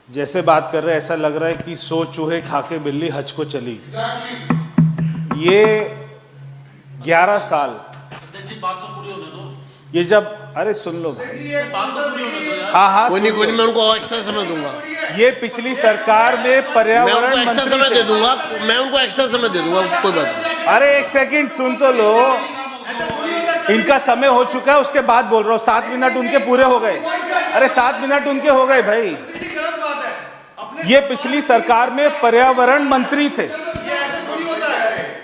जैसे बात कर रहे हैं ऐसा लग रहा है कि 100 चूहे खा के बिल्ली हज को चली। ये 11 साल बात तो पूरी होने दो। ये जब, अरे सुन लो, हाँ कोई नहीं मैं उनको एक्स्ट्रा समय दूंगा। ये पिछली सरकार में पर्यावरण मंत्री समय दे दूंगा, मैं उनको एक्स्ट्रा समय दे दूंगा, कोई बात नहीं। अरे एक सेकंड सुन तो लो, इनका समय हो चुका है, उसके बाद बोल रहा हूँ। 7 मिनट उनके पूरे हो गए। अरे 7 मिनट उनके हो गए भाई। ये पिछली सरकार में पर्यावरण मंत्री थे,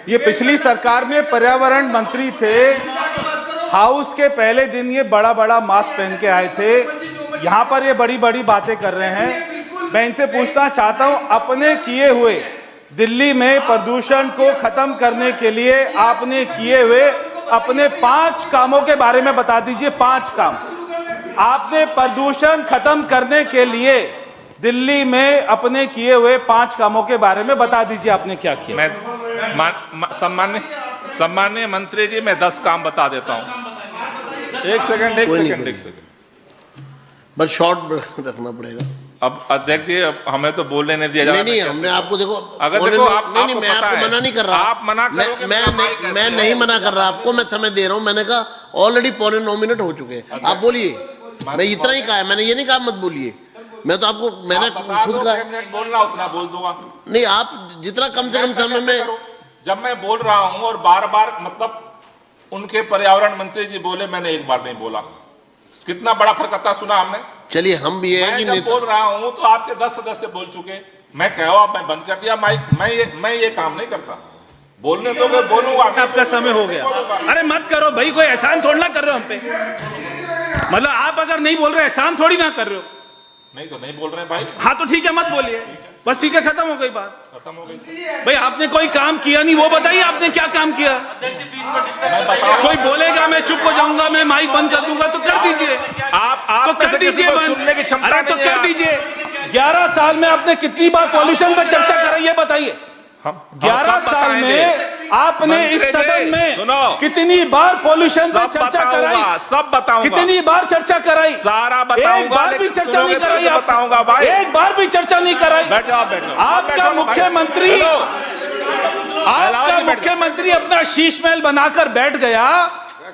ये पिछली सरकार में पर्यावरण मंत्री थे। हाउस के पहले दिन ये बड़ा बड़ा मास्क पहन के आए थे, यहाँ पर ये बड़ी बड़ी बातें कर रहे हैं। मैं इनसे पूछना चाहता हूँ, अपने किए हुए दिल्ली में प्रदूषण को खत्म करने के लिए आपने किए हुए अपने 5 कामों के बारे में बता दीजिए। 5 काम आपने प्रदूषण खत्म करने के लिए दिल्ली में अपने किए हुए 5 कामों के बारे में बता दीजिए, आपने क्या किया। मैं सम्मान्य मंत्री जी, मैं 10 काम बता देता हूँ। एक सेकंड बस शॉर्ट रखना पड़ेगा। अब अध्यक्ष जी, अब हमें तो बोलने नहीं दिया जा रहा। नहीं, हमने आपको देखो, अगर देखो नहीं, मैं आपको मना नहीं कर रहा। आप मना करोगे, मैं नहीं मना कर रहा आपको, मैं समय दे रहा हूँ। मैंने कहा ऑलरेडी 8.25 मिनट हो चुके हैं, आप बोलिए। मैं इतना ही कहा है, मैंने ये नहीं कहा मत बोलिए। मैं तो आपको, मैंने खुद कहा बोलना उतना बोल दूंगा। नहीं, आप जितना कम से कम समय में, जब मैं बोल रहा हूँ और बार बार, मतलब उनके पर्यावरण मंत्री जी बोले, मैंने एक बार नहीं बोला। कितना बड़ा फरकता सुना हमने। चलिए हम भी है कि मैं बोल रहा हूँ तो आपके 10 सदस्य बोल चुके, मैं कहो आप, मैं बंद कर दिया माइक। मैं ये काम नहीं करता, बोलने तो मैं बोलूंगा। आपका समय हो गया। अरे मत करो भाई, कोई एहसान थोड़ी ना कर रहे हो हम पे। मतलब आप अगर नहीं बोल रहे, एहसान थोड़ी ना कर रहे हो। नहीं तो नहीं बोल रहे भाई। हाँ तो ठीक है, मत बोलिए, बस ठीक है, खत्म हो गई बात। खत्म हो गई भाई। आपने कोई काम किया नहीं, वो बताइए आपने क्या काम किया। कोई बोलेगा मैं चुप हो जाऊंगा, मैं माइक बंद कर दूंगा, तो कर दीजिए। आप तो कर दीजिए बंद। अरे तो कर दीजिए। 11 साल में आपने कितनी बार पॉल्यूशन पर चर्चा कराई है, बताइए। 11 साल में आपने इस सदन में कितनी बार पॉल्यूशन पर चर्चा कराई? सब बताऊंगा। कितनी बार चर्चा कराई? सारा बताऊंगा। एक बार भी चर्चा नहीं कराई, बताऊंगा भाई। एक बार भी चर्चा नहीं कराई। बैठ जाओ, बैठ जाओ। आपका मुख्यमंत्री अपना शीश महल बनाकर बैठ गया,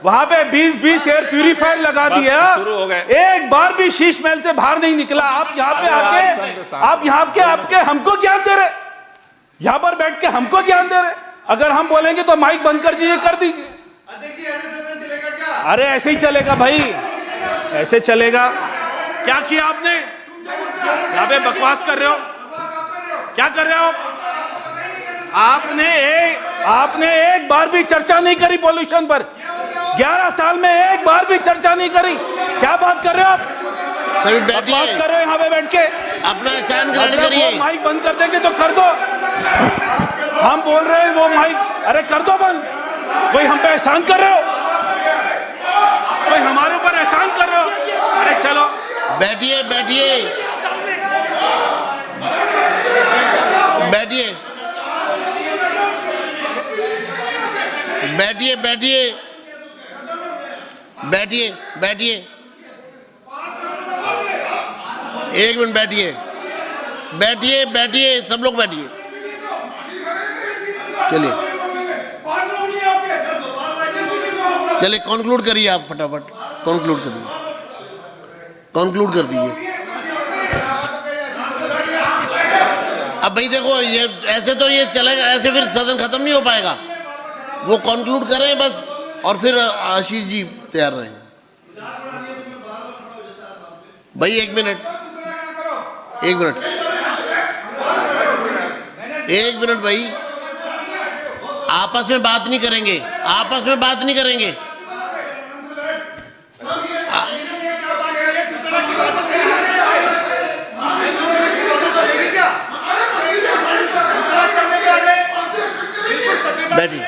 वहां पे 20 एयर प्यूरिफायर लगा दिया, शुरू हो गए। एक बार भी शीश महल से बाहर नहीं निकला। आप यहाँ पे आके, आप यहाँ के आपके हमको ज्ञान दे रहे, यहाँ पर बैठ के हमको ज्ञान दे रहे। अगर हम बोलेंगे तो माइक बंद कर दीजिए, कर दीजिए। अरे ऐसे ही चलेगा भाई, ऐसे चलेगा। क्या किया आपने? यहाँ पे बकवास कर रहे हो, क्या कर रहे हो? आपने एक बार भी चर्चा नहीं करी पॉल्यूशन पर। 11 साल में एक बार भी चर्चा नहीं करी। क्या बात कर रहे हो आप? सभी बकवास कर रहे हो यहाँ पे बैठ के। अपना स्टैंड ग्रहण करिए। माइक बंद कर देंगे तो कर दो। हम बोल रहे हैं वो माइक, अरे कर दो बंद। कोई हम पे एहसान कर रहे हो, कोई हमारे ऊपर एहसान कर रहे हो। अरे चलो बैठिए, बैठिए, बैठिए, बैठिए, बैठिए, बैठिए, बैठिए, 1 मिनट बैठिए, बैठिए, बैठिए, सब लोग बैठिए। चलिए चलिए, कंक्लूड करिए आप, फटाफट कंक्लूड करिए, कंक्लूड कर दीजिए। अब भाई देखो, ये ऐसे तो ये चलेगा, ऐसे फिर सदन खत्म नहीं हो पाएगा। वो कंक्लूड करें बस, और फिर आशीष जी तैयार रहेंगे। भाई 1 मिनट, 1 मिनट, 1 मिनट भाई, आपस में बात नहीं करेंगे, आपस में बात नहीं करेंगे। बैठिए,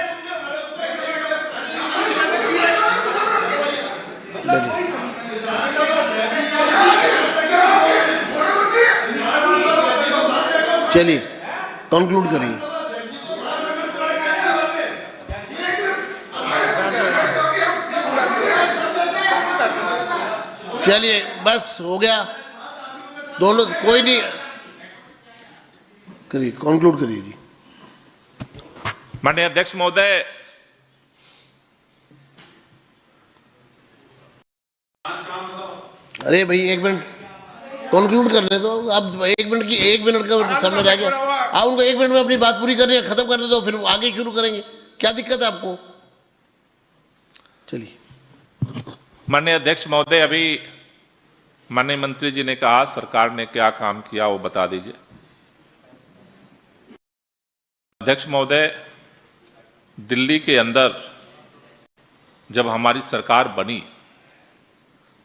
चलिए कंक्लूड करिए। चलिए बस हो गया, दोनों कोई नहीं, करिए कंक्लूड करिए जी। माननीय अध्यक्ष महोदय, अरे भाई एक मिनट कंक्लूड करने दो, अब एक मिनट का समय रह गया, आप उनको 1 मिनट में अपनी बात पूरी करनी है, खत्म करने दो, फिर आगे शुरू करेंगे, क्या दिक्कत है आपको? चलिए। माननीय अध्यक्ष महोदय, अभी माननीय मंत्री जी ने कहा सरकार ने क्या काम किया वो बता दीजिए। अध्यक्ष महोदय, दिल्ली के अंदर जब हमारी सरकार बनी,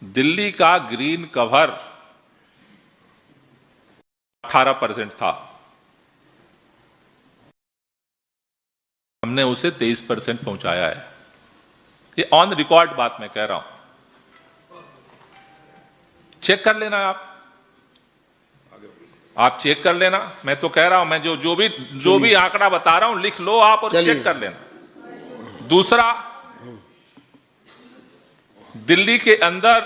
दिल्ली का ग्रीन कवर 18% था, हमने उसे 23% पहुंचाया है। ये ऑन रिकॉर्ड बात मैं कह रहा हूं, चेक कर लेना आप चेक कर लेना, मैं तो कह रहा हूं, मैं जो भी आंकड़ा बता रहा हूं लिख लो आप और चेक कर लेना। दूसरा, दिल्ली के अंदर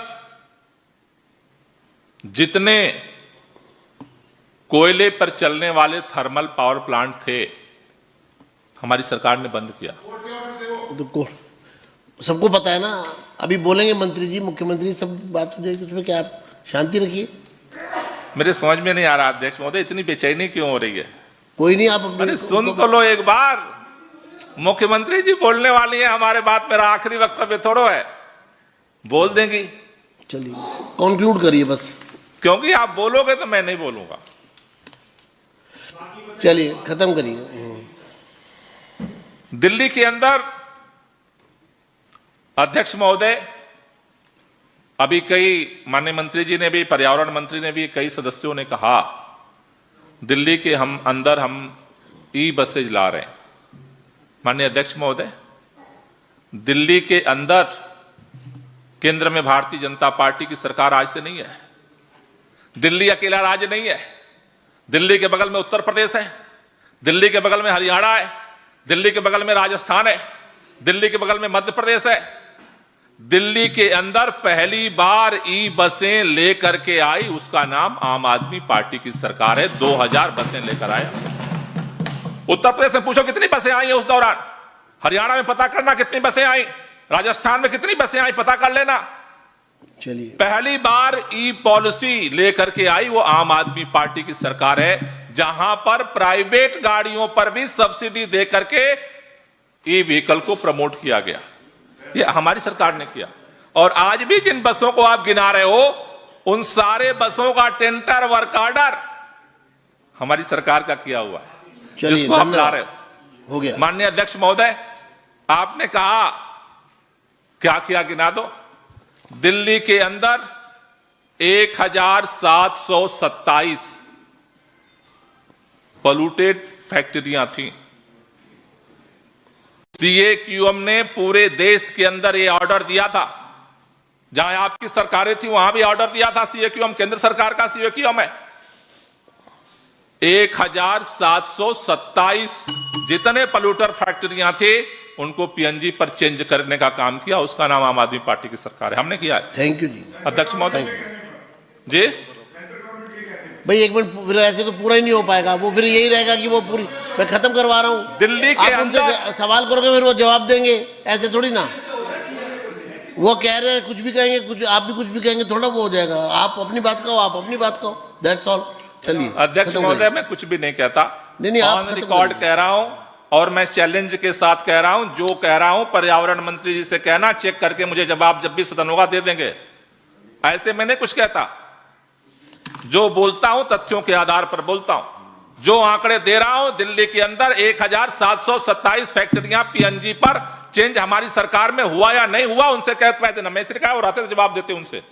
जितने कोयले पर चलने वाले थर्मल पावर प्लांट थे, हमारी सरकार ने बंद किया। तो सबको पता है ना, अभी बोलेंगे मंत्री जी, मुख्यमंत्री, सब बात हो जाएगी, उसमें क्या, आप शांति रखिए। मेरे समझ में नहीं आ रहा अध्यक्ष महोदय, इतनी बेचैनी क्यों हो रही है? कोई नहीं, आप अरे सुन तो लो एक बार, मुख्यमंत्री जी बोलने वाली है हमारे बात, मेरा आखिरी वक्तव्य थोड़ो है, बोल देंगी। चलिए कंक्लूड करिए बस, क्योंकि आप बोलोगे तो मैं नहीं बोलूंगा। चलिए खत्म करिए। दिल्ली के अंदर अध्यक्ष महोदय, अभी कई माननीय मंत्री जी ने भी, पर्यावरण मंत्री ने भी, कई सदस्यों ने कहा दिल्ली के अंदर हम ई बसेज ला रहे हैं। माननीय अध्यक्ष महोदय, दिल्ली के अंदर केंद्र में भारतीय जनता पार्टी की सरकार आज से नहीं है। दिल्ली अकेला राज्य नहीं है, दिल्ली के बगल में उत्तर प्रदेश है, दिल्ली के बगल में हरियाणा है, दिल्ली के बगल में राजस्थान है, दिल्ली के बगल में मध्य प्रदेश है। दिल्ली के अंदर पहली बार ई बसें लेकर के आई, उसका नाम आम आदमी पार्टी की सरकार है। 2000 बसें लेकर आए। उत्तर प्रदेश में पूछो कितनी बसें आई है उस दौरान, हरियाणा में पता करना कितनी बसें आई, राजस्थान में कितनी बसें आई पता कर लेना। चलिए, पहली बार ई पॉलिसी लेकर के आई वो आम आदमी पार्टी की सरकार है, जहां पर प्राइवेट गाड़ियों पर भी सब्सिडी दे करके ई व्हीकल को प्रमोट किया गया। ये हमारी सरकार ने किया। और आज भी जिन बसों को आप गिना रहे हो, उन सारे बसों का टेंडर वर्क ऑर्डर हमारी सरकार का किया हुआ है, जिसको आप ला रहे हो गया। माननीय अध्यक्ष महोदय, आपने कहा क्या किया, गिना दो। दिल्ली के अंदर 1727 पोल्यूटेड फैक्ट्रियां थी। सीएक्यूएम ने पूरे देश के अंदर यह ऑर्डर दिया था, जहां आपकी सरकारें थी वहां भी ऑर्डर दिया था। सीएक्यूएम केंद्र सरकार का सीएक्यूएम है। 1727 जितने पोल्यूटर फैक्ट्रियां थे उनको पीएनजी पर चेंज करने का काम किया, उसका नाम आम आदमी पार्टी की सरकार है, हमने किया है। थैंक यू जी। अध्यक्ष महोदय जी, भाई एक मिनट, फिर ऐसे तो पूरा ही नहीं हो पाएगा, वो फिर यही रहेगा कि वो पूरी, मैं खत्म करवा रहा हूं। दिल्ली के आप उनसे सवाल करोगे फिर वो जवाब देंगे, ऐसे थोड़ी ना। वो कह रहे हैं कुछ भी कहेंगे, कुछ आप भी कुछ भी कहेंगे, थोड़ा वो हो जाएगा। आप अपनी बात कहो, आप अपनी बात कहो, दैट्स ऑल। चलिए अध्यक्ष महोदय, मैं कुछ भी नहीं कहता, नहीं, आप ऑन रिकॉर्ड कह रहा हूं, और मैं चैलेंज के साथ कह रहा हूं, जो कह रहा हूं पर्यावरण मंत्री जी से कहना, चेक करके मुझे जवाब जब भी सदन होगा दे देंगे। ऐसे मैंने कुछ कहता, जो बोलता हूं तथ्यों के आधार पर बोलता हूं। जो आंकड़े दे रहा हूं, दिल्ली के अंदर 1727 फैक्ट्रियां पीएनजी पर चेंज हमारी सरकार में हुआ या नहीं हुआ, उनसे कह पाए देना। मैं सिर्फ कहा और आते तो जवाब देते उनसे।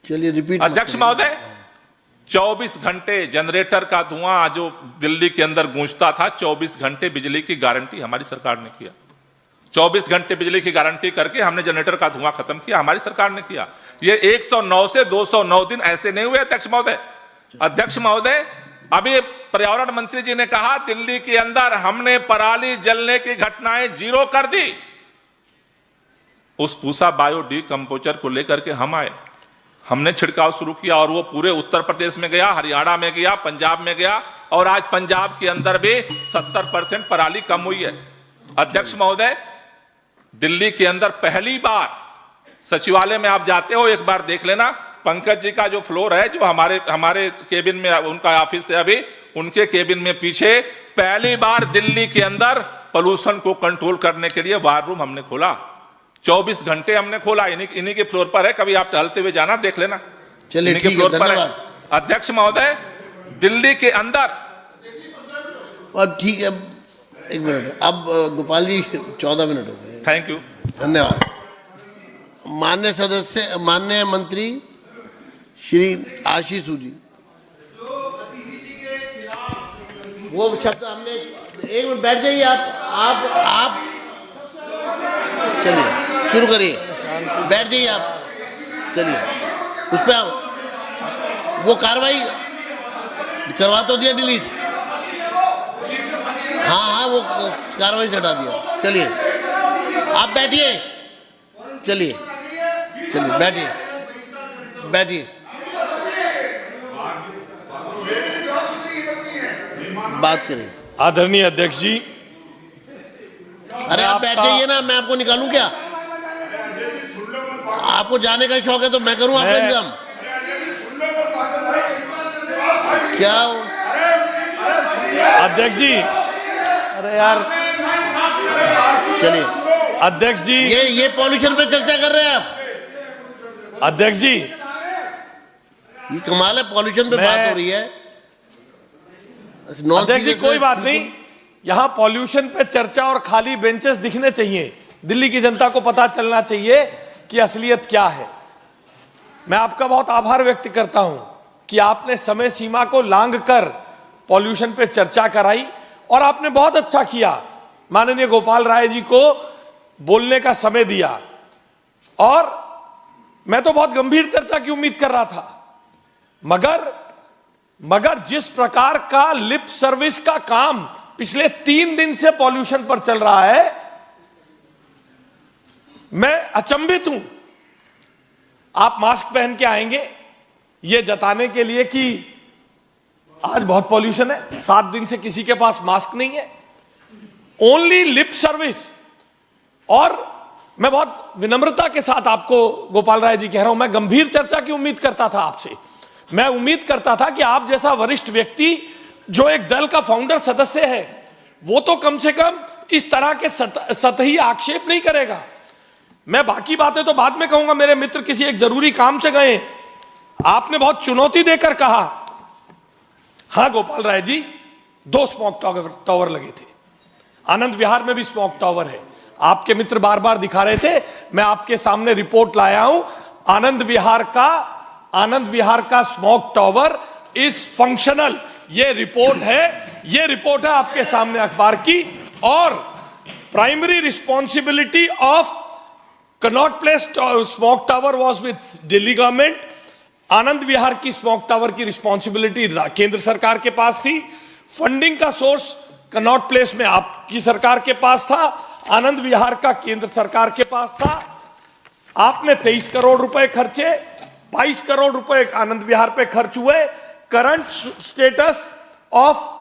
चलिए रिपीट। अध्यक्ष महोदय, 24 घंटे जनरेटर का धुआं जो दिल्ली के अंदर गूंजता था, 24 घंटे बिजली की गारंटी हमारी सरकार ने किया। 24 घंटे बिजली की गारंटी करके हमने जनरेटर का धुआं खत्म किया, हमारी सरकार ने किया। ये 109 से 209 दिन ऐसे नहीं हुए अध्यक्ष महोदय। अध्यक्ष महोदय, अभी पर्यावरण मंत्री जी ने कहा दिल्ली के अंदर हमने पराली जलने की घटनाएं 0 कर दी। उस पूसा बायो डिकम्पोजर को लेकर के हम आए, हमने छिड़काव शुरू किया और वो पूरे उत्तर प्रदेश में गया, हरियाणा में गया, पंजाब में गया और आज पंजाब के अंदर भी 70% पराली कम हुई है। अध्यक्ष महोदय, दिल्ली के अंदर पहली बार सचिवालय में आप जाते हो, एक बार देख लेना, पंकज जी का जो फ्लोर है, जो हमारे केबिन में उनका ऑफिस है, अभी उनके केबिन में पीछे पहली बार दिल्ली के अंदर पोल्यूशन को कंट्रोल करने के लिए वार रूम हमने खोला। 24 घंटे हमने खोला, इन्हीं के फ्लोर पर है, कभी आप टहलते हुए जाना, देख लेना, चलिए इन्हीं के ठीक है, फ्लोर पर है। धन्यवाद। अध्यक्ष महोदय, दिल्ली के अंदर अब ठीक है, एक मिनट, अब गोपाल जी 14 मिनट हो गए। थैंक यू, धन्यवाद। माननीय सदस्य, माननीय मंत्री श्री आशीष जी, वो शब्द हमने, एक मिनट बैठ जाइए आप चलिए शुरू करिए, बैठ जाइए आप, चलिए उस पर आओ, वो कार्रवाई करवा तो दिया डिलीट, हाँ वो कार्रवाई से हटा दिया, चलिए आप बैठिए, चलिए बैठिए बात करें। आदरणीय अध्यक्ष जी, अरे आप बैठ जाइए ना, मैं आपको निकालूं क्या? आपको जाने का शौक है तो मैं करूं आपका इंतजाम क्या? अध्यक्ष जी, अरे यार, चलिए अध्यक्ष जी, ये पॉल्यूशन पे चर्चा कर रहे हैं आप? अध्यक्ष जी, ये कमाल है, पॉल्यूशन पे बात हो रही है। अध्यक्ष जी कोई बात नहीं, यहां पॉल्यूशन पे चर्चा और खाली बेंचेस दिखने चाहिए, दिल्ली की जनता को पता चलना चाहिए कि असलियत क्या है। मैं आपका बहुत आभार व्यक्त करता हूं कि आपने समय सीमा को लांघकर पॉल्यूशन पे चर्चा कराई और आपने बहुत अच्छा किया, माननीय गोपाल राय जी को बोलने का समय दिया। और मैं तो बहुत गंभीर चर्चा की उम्मीद कर रहा था, मगर जिस प्रकार का लिप सर्विस का काम पिछले 3 दिन से पॉल्यूशन पर चल रहा है, मैं अचंभित हूं। आप मास्क पहन के आएंगे ये जताने के लिए कि आज बहुत पॉल्यूशन है, 7 दिन से किसी के पास मास्क नहीं है, ओनली लिप सर्विस। और मैं बहुत विनम्रता के साथ आपको गोपाल राय जी कह रहा हूं, मैं गंभीर चर्चा की उम्मीद करता था आपसे। मैं उम्मीद करता था कि आप जैसा वरिष्ठ व्यक्ति जो एक दल का फाउंडर सदस्य है, वो तो कम से कम इस तरह के सतही आक्षेप नहीं करेगा। मैं बाकी बातें तो बाद में कहूंगा, मेरे मित्र किसी एक जरूरी काम से गए, आपने बहुत चुनौती देकर कहा, हां गोपाल राय जी 2 स्मोक टावर लगे थे, आनंद विहार में भी स्मोक टावर है, आपके मित्र बार बार दिखा रहे थे, मैं आपके सामने रिपोर्ट लाया हूं, आनंद विहार का स्मोक टावर इज फंक्शनल, ये रिपोर्ट है आपके सामने अखबार की। और primary responsibility of Connaught Place smoke tower was with Delhi government, Anand Vihar की स्मोक टावर की रिस्पॉन्सिबिलिटी केंद्र सरकार के पास थी, फंडिंग का सोर्स कनॉट प्लेस में आपकी सरकार के पास था, आनंद विहार का केंद्र सरकार के पास था। आपने 23 करोड़ रुपए खर्चे, 22 करोड़ रुपए आनंद विहार पे खर्च हुए। Current status of